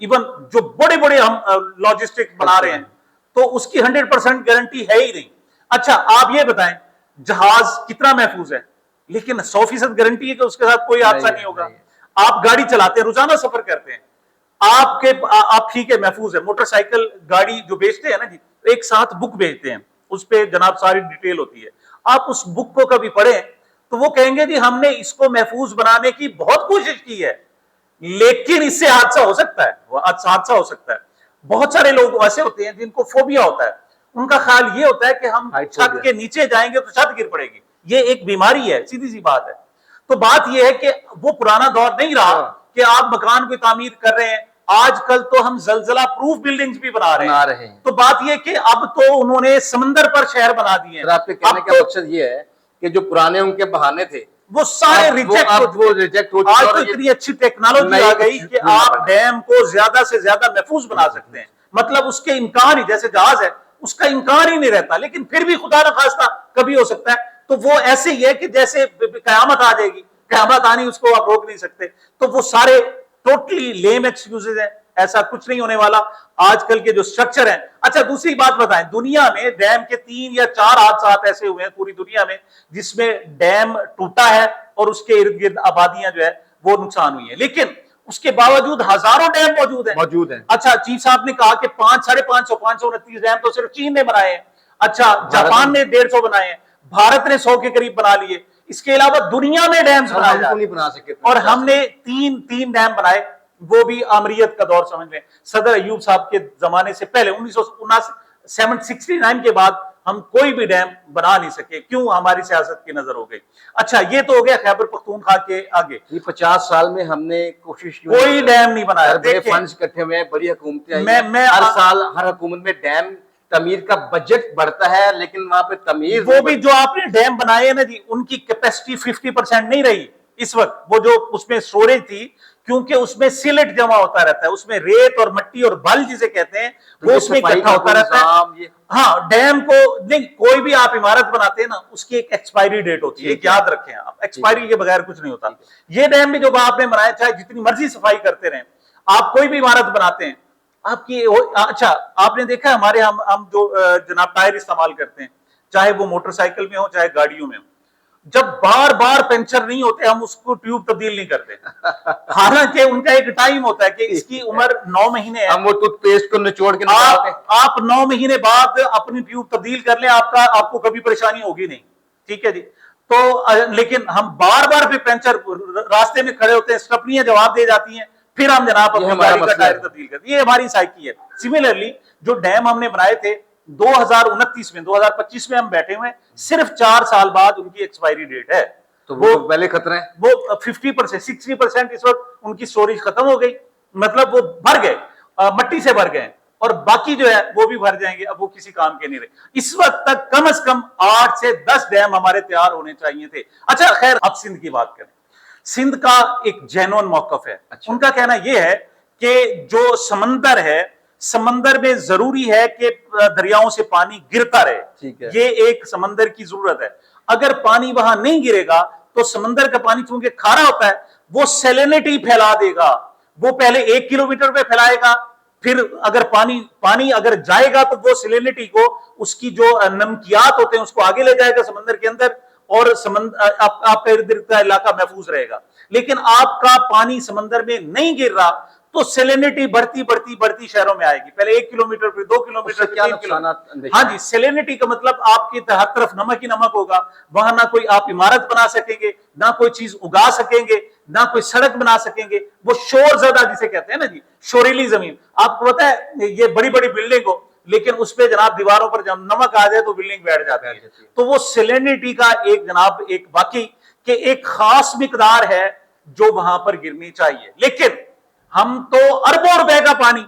Even جو بڑے بڑے ہم لاجسٹک بنا رہے ہیں تو اس کی 100% گارنٹی ہے ہی نہیں. اچھا آپ یہ بتائیں جہاز کتنا محفوظ ہے, لیکن 100% گارنٹی ہے کہ اس کے ساتھ کوئی حادثہ نہیں ہوگا. آپ گاڑی چلاتے ہیں, روزانہ سفر کرتے ہیں, آپ ٹھیک ہے محفوظ ہے. موٹر سائیکل گاڑی جو بیچتے ہیں نا جی, ایک ساتھ بک بیچتے ہیں, اس پہ جناب ساری ڈیٹیل ہوتی ہے. آپ اس بک کو کبھی پڑھیں تو وہ کہیں گے جی ہم نے اس کو محفوظ بنانے کی بہت کوشش کی ہے, لیکن اس سے حادثہ ہو سکتا ہے, حادثہ ہو سکتا ہے. بہت سارے لوگ ایسے ہوتے ہیں جن کو فوبیا ہوتا ہے, ان کا خیال یہ ہوتا ہے کہ ہم چھت کے نیچے جائیں گے تو چھت گر پڑے گی. یہ ایک بیماری ہے, سیدھی سی بات ہے. تو بات یہ ہے کہ وہ پرانا دور نہیں رہا کہ آپ مکان کو تعمیر کر رہے ہیں. آج کل تو ہم زلزلہ پروف بلڈنگز بھی بنا رہے ہیں. تو بات یہ کہ اب تو انہوں نے سمندر پر شہر بنا دیے ہیں. آپ کے کہنے کا مقصد یہ ہے کہ جو پرانے ان کے بہانے تھے وہ سارے ریجیکٹ ہو. آج تو اتنی اچھی ٹیکنالوجی آ گئی کہ آپ ڈیم کو زیادہ سے زیادہ محفوظ بنا سکتے ہیں. مطلب اس کے امکان ہی, جیسے جہاز ہے اس کا امکان ہی نہیں رہتا, لیکن پھر بھی خدا نخواستہ کبھی ہو سکتا ہے. تو وہ ایسے ہی ہے کہ جیسے قیامت آ جائے گی, قیامت آنی اس کو آپ روک نہیں سکتے. تو وہ سارے ٹوٹلی لیم ایکسکیوزز ہیں, ایسا کچھ نہیں ہونے والا. آج کل کے جو سٹرکچر ہیں. اچھا دوسری بات بتائیں, دنیا میں ڈیم کے 3 یا 4 حادثات ایسے ہوئے ہیں پوری دنیا میں جس میں ڈیم ٹوٹا ہے اور اس کے ارد گرد آبادیاں جو ہے وہ نقصان ہوئی ہیں, لیکن اس کے باوجود ہزاروں ڈیم موجود ہیں. اچھا چیف صاحب نے کہا کہ 529 ڈیم تو صرف چین نے بنائے ہیں. اچھا جاپان نے 150 بنائے ہیں, بھارت نے 100 کے قریب بنا لیے. اس کے علاوہ دنیا میں ڈیمز بنائے نہیں بنا سکے, اور ہم نے 3 ڈیم بنائے, وہ بھی آمریت کا دور سمجھ لیں. صدر ایوب صاحب کے زمانے سے پہلے 1969 کے بعد ہم کوئی بھی ڈیم بنا نہیں سکے. کیوں؟ ہماری سیاست کی نظر ہو گئی. اچھا یہ تو ہو گیا خیبر پختونخوا کے آگے. 50 سال میں ہم نے کوشش کی, کوئی ڈیم نہیں بنایا. بڑے فنڈز اکٹھے ہوئے, بڑی حکومتیں آئی, ہر سال ہر حکومت میں ڈیم تعمیر کا بجٹ بڑھتا ہے, لیکن وہاں پہ تعمیر وہ بھی جو آپ نے ڈیم بنائے نا جی, ان کی کیپیسٹی 50% نہیں رہی اس وقت. وہ جو اس میں سٹوریج تھی, کیونکہ اس میں سیلٹ جمع ہوتا رہتا ہے, اس میں ریت اور مٹی اور بل جسے کہتے ہیں وہ اس میں اکٹھا ہوتا رہتا ہے. ہاں ڈیم کو نہیں, کوئی بھی آپ عمارت بناتے ہیں نا اس کی ایک ایکسپائری ڈیٹ ہوتی ہے, ایک یاد رکھیں آپ, ایکسپائری کے بغیر کچھ نہیں ہوتا. یہ ڈیم بھی جو آپ نے بنایا, چاہے جتنی مرضی صفائی کرتے رہیں, آپ کوئی بھی عمارت بناتے ہیں آپ کی. اچھا آپ نے دیکھا ہمارے ہم جو جناب ٹائر استعمال کرتے ہیں, چاہے وہ موٹر سائیکل میں ہو چاہے گاڑیوں میں ہو, جب بار بار پنچر نہیں ہوتے ہم اس کو ٹیوب تبدیل نہیں کرتے. حالانکہ ان کا ایک ٹائم ہوتا ہے کہ اس کی عمر 9 مہینے ہے, ہم وہ ٹوتھ پیسٹ کو نچوڑ کے نکالتے ہیں. آپ 9 مہینے بعد اپنی ٹیوب تبدیل کر لیں, آپ کو کبھی پریشانی ہوگی نہیں. ٹھیک ہے جی. تو لیکن ہم بار بار پھر پنچر راستے میں کھڑے ہوتے ہیں, اسٹپنیاں جواب دے جاتی ہیں, پھر ہم جناب اپنی گاڑی کا ٹائر تبدیل کرتے ہیں. یہ ہماری سائیکی ہے. سملرلی جو ڈیم ہم نے بنائے تھے 2029 میں, 2025 میں ہم بیٹھے ہوئے, صرف 4 سال بعد ان کی ایکسپائری ڈیٹ ہے. تو وہ پہلے خطرہ ہے, وہ 50% 60% اس وقت ان کی سٹوریج ختم ہو گئی. مطلب وہ بھر گئے, مٹی سے بھر گئے, اور باقی جو ہے وہ بھی بھر جائیں گے. اب وہ کسی کام کے نہیں رہے. اس وقت تک کم از کم 8 سے 10 ڈیم ہمارے تیار ہونے چاہیے تھے. اچھا خیر, اب سندھ کی بات کریں. سندھ کا ایک جینون موقف ہے. ان کا کہنا یہ ہے کہ جو سمندر ہے, سمندر میں ضروری ہے کہ دریاؤں سے پانی گرتا رہے. یہ ایک سمندر کی ضرورت ہے. اگر پانی وہاں نہیں گرے گا تو سمندر کا پانی چونکہ کھارا ہوتا ہے وہ سیلینٹی پھیلا دے گا. وہ پہلے 1 کلومیٹر پہ پھیلائے گا, پھر اگر پانی اگر جائے گا تو وہ سیلینٹی کو, اس کی جو نمکیات ہوتے ہیں اس کو آگے لے جائے گا سمندر کے اندر, اور آپ کا ارد گرد کا علاقہ محفوظ رہے گا. لیکن آپ کا پانی سمندر میں نہیں گر رہا تو سیلینٹی بڑھتی شہروں میں آئے گی. پہلے 1 کلومیٹر پھر 2 کلومیٹر, 3 کلومیٹر. ہاں جی, سیلینٹی کا مطلب آپ کی ہر طرف نمک ہی نمک ہوگا. وہاں نہ کوئی آپ عمارت بنا سکیں گے, نہ کوئی چیز اگا سکیں گے, نہ کوئی سڑک بنا سکیں گے. وہ شور زدہ جسے کہتے ہیں نا جی, شوریلی زمین. آپ کو پتا ہے یہ بڑی بڑی بلڈنگ ہو, لیکن اس پہ جناب دیواروں پر جب نمک آ جائے تو بلڈنگ بیٹھ جاتی ہے. تو وہ سیلینٹی کا ایک جناب ایک باقی کہ ایک خاص مقدار ہے جو وہاں پر گرنی چاہیے. لیکن ہم تو اربوں روپے کا پانی,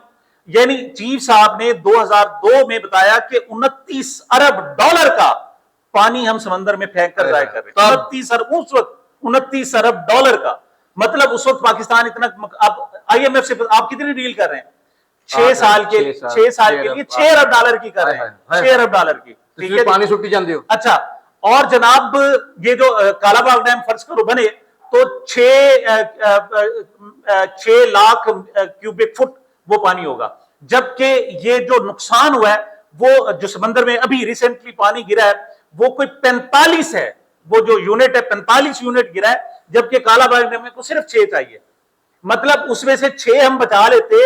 یعنی چیف صاحب نے 2002 میں بتایا کہ 29 ارب ڈالر کا پانی ہم سمندر میں پھینک کر ضائع کر رہے ہیں. 29 ارب ڈالر کا مطلب اس وقت پاکستان اتنا, آئی ایم ایف سے آپ کتنی ڈیل کر رہے ہیں 6 سال کے لیے 6 ارب ڈالر کی کر رہے ہیں, 6 ارب ڈالر کی. پانی سٹی جاندے ہو. اچھا, اور جناب یہ جو کالا باغ ڈیم فرض کرو بنے تو 6 لاکھ کیوبک فٹ وہ پانی ہوگا. جبکہ یہ جو نقصان ہوا ہے وہ جو سمندر میں ابھی ریسنٹلی پانی گرا ہے وہ کوئی 45 ہے, وہ جو یونٹ ہے 45 یونٹ گرا ہے, جبکہ کالا باغ ڈیم کو صرف 6 چاہیے. مطلب اس میں سے 6 ہم بچا لیتے,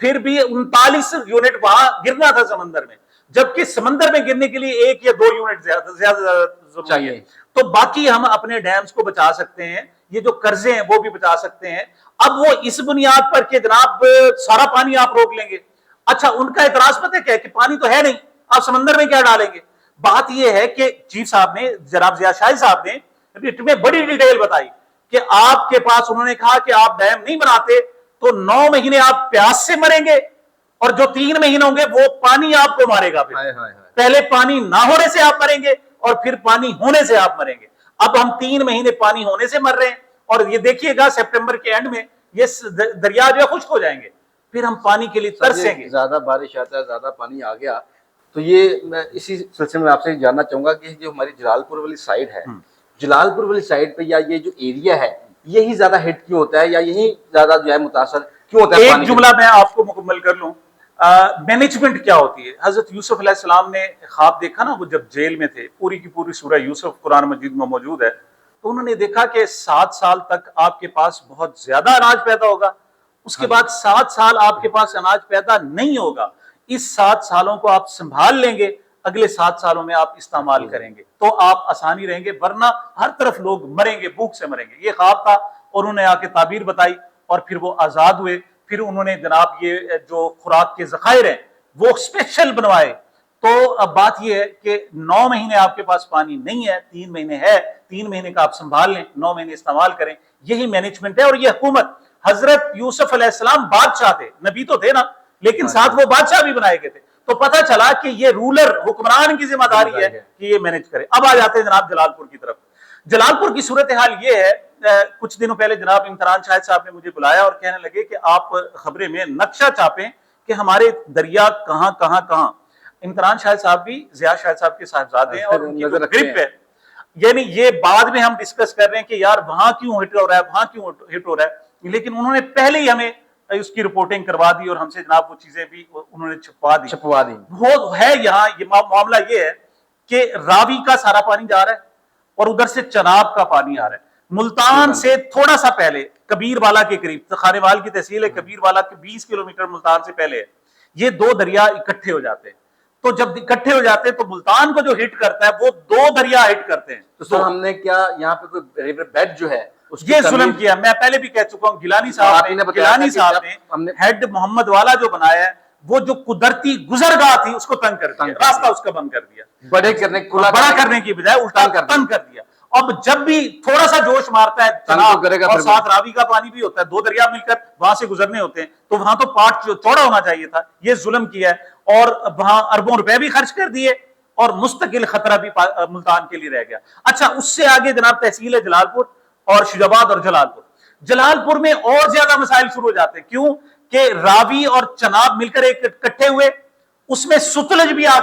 پھر بھی 39 یونٹ وہاں گرنا تھا سمندر میں, جبکہ سمندر میں گرنے کے لیے 1 یا 2 یونٹ زیادہ چاہیے. تو باقی ہم اپنے ڈیمز کو بچا سکتے ہیں, یہ جو قرضے ہیں وہ بھی بچا سکتے ہیں. اب وہ اس بنیاد پر کہ جناب سارا پانی آپ روک لیں گے. اچھا ان کا اعتراض پتہ کیا ہے کہ پانی تو ہے نہیں, آپ سمندر میں کیا ڈالیں گے. بات یہ ہے کہ چیف صاحب نے, جناب ضیاء شاہد صاحب نے ریٹ میں بڑی ڈیٹیل بتائی کہ آپ کے پاس, انہوں نے کہا کہ آپ ڈیم نہیں بناتے تو 9 مہینے آپ پیاس سے مریں گے, اور جو 3 مہینے ہوں گے وہ پانی آپ کو مارے گا. پہلے پانی نہ ہونے سے آپ مریں گے اور پھر پانی ہونے سے آپ مریں گے. اب ہم 3 مہینے پانی ہونے سے مر رہے ہیں, اور یہ دیکھیے گا سپٹمبر کے اینڈ میں یہ دریا جو ہے خشک ہو جائیں گے, پھر ہم پانی کے لیے ترسیں گے. زیادہ بارش آتا ہے, زیادہ پانی آ گیا تو یہ میں اسی سلسلے میں آپ سے جاننا چاہوں گا کہ جو ہماری جلال پور والی سائڈ ہے, جلال پور والی سائڈ پہ یا یہ جو ایریا ہے یہی زیادہ ہٹ کیوں ہوتا ہے, یا یہی زیادہ جو ہے متاثر کیوں ہوتا ہے؟ ایک جملہ میں آپ کو مکمل کر لوں. مینجمنٹ کیا ہوتی ہے. حضرت یوسف علیہ السلام نے خواب دیکھا نا, وہ جب جیل میں تھے, پوری کی پوری سورہ یوسف قرآن مجید میں موجود ہے, تو انہوں نے دیکھا کہ 7 سال تک آپ کے پاس بہت زیادہ اناج پیدا ہوگا, اس کے بعد 7 سال آپ کے پاس اناج پیدا نہیں ہوگا. اس 7 سالوں کو آپ سنبھال لیں گے, اگلے 7 سالوں میں آپ استعمال کریں گے تو آپ آسانی رہیں گے, ورنہ ہر طرف لوگ مریں گے, بھوک سے مریں گے. یہ خواب تھا, اور انہوں نے آ کے تعبیر بتائی, اور پھر وہ آزاد ہوئے. پھر انہوں نے جناب یہ جو خوراک کے ذخائر ہیں وہ اسپیشل بنوائے. تو اب بات یہ ہے کہ 9 مہینے آپ کے پاس پانی نہیں ہے, 3 مہینے ہے, 3 مہینے کا آپ سنبھال لیں, 9 مہینے استعمال کریں. یہی مینجمنٹ ہے. اور یہ حکومت, حضرت یوسف علیہ السلام بادشاہ تھے, نبی تو تھے نا, لیکن ساتھ وہ بادشاہ بھی بنائے گئے تھے. تو پتہ چلا کہ یہ رولر, حکمران کی ذمہ داری ہے کہ یہ مینج کرے. اب آ جاتے ہیں جناب جلال پور کی طرف. جلال پور کی صورتحال یہ ہے, کچھ دنوں پہلے جناب امتحان شاہد صاحب نے مجھے بلایا اور کہنے لگے کہ آپ خبریں میں نقشہ چھاپیں کہ ہمارے دریا کہاں کہاں کہاں. امتحان شاہد صاحب بھی ضیاء شاہد صاحب کے صاحبزادے ہیں, اور ان کی جو گرپ ہے, یعنی یہ بعد میں ہم ڈسکس کر رہے ہیں کہ یار وہاں کیوں ہٹ ہو رہا ہے, وہاں کیوں ہٹ ہو رہا ہے, لیکن انہوں نے پہلے ہی ہمیں اس کی رپورٹنگ کروا دی, اور ہم سے جناب وہ چیزیں بھی انہوں نے چھپوا دی. وہ ہے یہاں یہ معاملہ یہ ہے کہ راوی کا سارا پانی جا رہا ہے, اور ادھر سے چناب کا پانی آ رہا ہے. ملتان سے تھوڑا سا پہلے کبیر والا کے قریب, خانے وال کی تحصیل ہے, کبیر والا کے 20 کلومیٹر ملتان سے پہلے ہے, یہ 2 دریا اکٹھے ہو جاتے ہیں. تو جب اکٹھے ہو جاتے ہیں تو ملتان کو جو ہٹ کرتا ہے وہ 2 دریا ہٹ کرتے ہیں. تو سر ہم نے کیا یہاں پہ کوئی ریور بیڈ جو ہے یہ ظلم کیا. میں پہلے بھی کہہ چکا ہوں, گیلانی صاحب نے ہیڈ محمد والا جو بنایا ہے, وہ جو قدرتی گزرگاہ تھی اس کو تنگ کر دیا, راستہ اس کا بند کر دیا, بڑا کرنے کی بجائے الٹا تنگ کر دیا. اب جب بھی تھوڑا سا جوش مارتا ہے جناب, اور ساتھ راوی کا پانی بھی ہوتا ہے, 2 دریا مل کر وہاں سے گزرنے ہوتے ہیں, تو وہاں تو پارٹ چوڑا ہونا چاہیے تھا. یہ ظلم کیا ہے, اور وہاں اربوں روپے بھی خرچ کر دیے, اور مستقل خطرہ بھی ملتان کے لیے رہ گیا. اچھا اس سے آگے جناب تحصیل ہے جلال پور اور شجاباد اور جلال پور. جلال پور میں اور زیادہ مسائل شروع ہو جاتے ہیں. کیوں کہ راوی اور چناب مل کر ایک اکٹھے ہوئے, اس میں ستلج بھی آ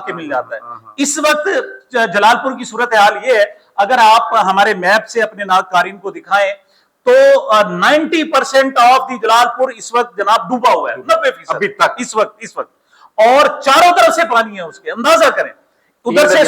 کے مل جاتا ہے. اس وقت جلال پور کی صورتحال یہ ہے, اگر آپ ہمارے میپ سے اپنے ناظرین کو دکھائیں تو 90% آف دی جلال پور اس وقت جناب ڈوبا ہوا ہے, 90% ابھی تک اس وقت, اور چاروں طرف سے پانی ہے اس کے. اندازہ کریں, ادھر سے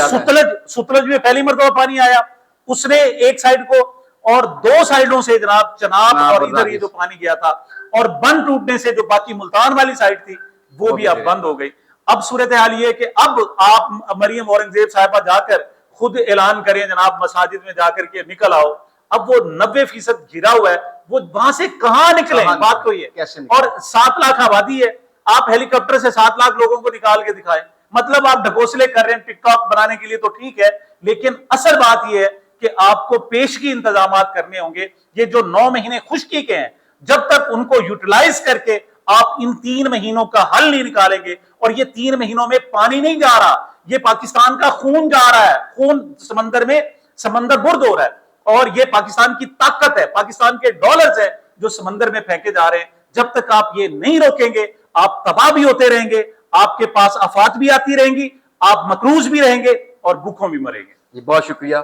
ستلج میں پہلی مرتبہ پانی آیا, اس نے ایک سائیڈ کو, اور 2 سائیڈوں سے جناب چناب اور ادھر یہ جو پانی گیا تھا, اور بند ٹوٹنے سے جو باقی ملتان والی سائیڈ تھی وہ بھی اب بند ہو گئی. اب صورتحال یہ ہے کہ اب آپ مریم اورنگزیب صاحبہ جا کر خود اعلان کریں جناب مساجد میں جا کر کے نکل آؤ. اب وہ 90% گھرا ہوا ہے, وہ وہاں سے کہاں نکلیں؟ بات تو یہ ہے. اور 7 لاکھ آبادی ہے, آپ ہیلی کاپٹر سے 7 لاکھ لوگوں کو نکال کے دکھائیں, مطلب آپ ڈھکوسلے کر رہے ہیں ٹک ٹاک بنانے کے لیے تو ٹھیک ہے, لیکن اصل بات یہ ہے کہ آپ کو پیشگی انتظامات کرنے ہوں گے. یہ جو 9 مہینے خشکی کے ہیں, جب تک ان کو یوٹیلائز کر کے آپ ان 3 مہینوں کا حل نہیں نکالیں گے, اور یہ 3 مہینوں میں پانی نہیں جا رہا, یہ پاکستان کا خون جا رہا ہے, خون سمندر میں, سمندر برد ہو رہا ہے, اور یہ پاکستان کی طاقت ہے, پاکستان کے ڈالرز ہیں جو سمندر میں پھینکے جا رہے ہیں. جب تک آپ یہ نہیں روکیں گے آپ تباہ بھی ہوتے رہیں گے, آپ کے پاس آفات بھی آتی رہیں گی, آپ مقروض بھی رہیں گے, اور بھوکوں بھی مریں گے. جی بہت شکریہ.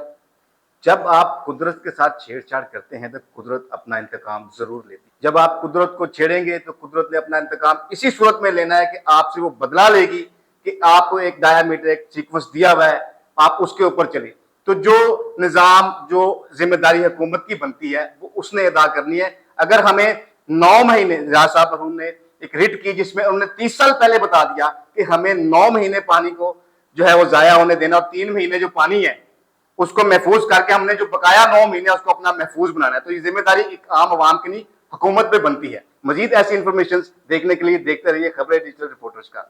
جب آپ قدرت کے ساتھ چھیڑ چھاڑ کرتے ہیں تو قدرت اپنا انتقام ضرور لیتی ہے. جب آپ قدرت کو چھیڑیں گے تو قدرت نے اپنا انتقام اسی صورت میں لینا ہے کہ آپ سے وہ بدلا لے گی کہ آپ کو ایک ڈایامیٹر ایک سیکوینس دیا ہوا ہے, آپ اس کے اوپر چلیں. تو جو نظام, جو ذمہ داری حکومت کی بنتی ہے وہ اس نے ادا کرنی ہے. اگر ہمیں 9 مہینے, ریاض صاحب ہم نے ایک ریٹ کی جس میں انہوں نے 30 سال پہلے بتا دیا کہ ہمیں 9 مہینے پانی کو جو ہے وہ ضائع ہونے دینا, اور 3 مہینے جو پانی ہے اس کو محفوظ کر کے ہم نے جو بقایا 9 مہینے اس کو اپنا محفوظ بنانا ہے. تو یہ ذمہ داری ایک عام عوام کی نہیں, حکومت پہ بنتی ہے. مزید ایسی انفارمیشن دیکھنے کے لیے دیکھتے رہیے خبریں ڈیجیٹل رپورٹرز کا.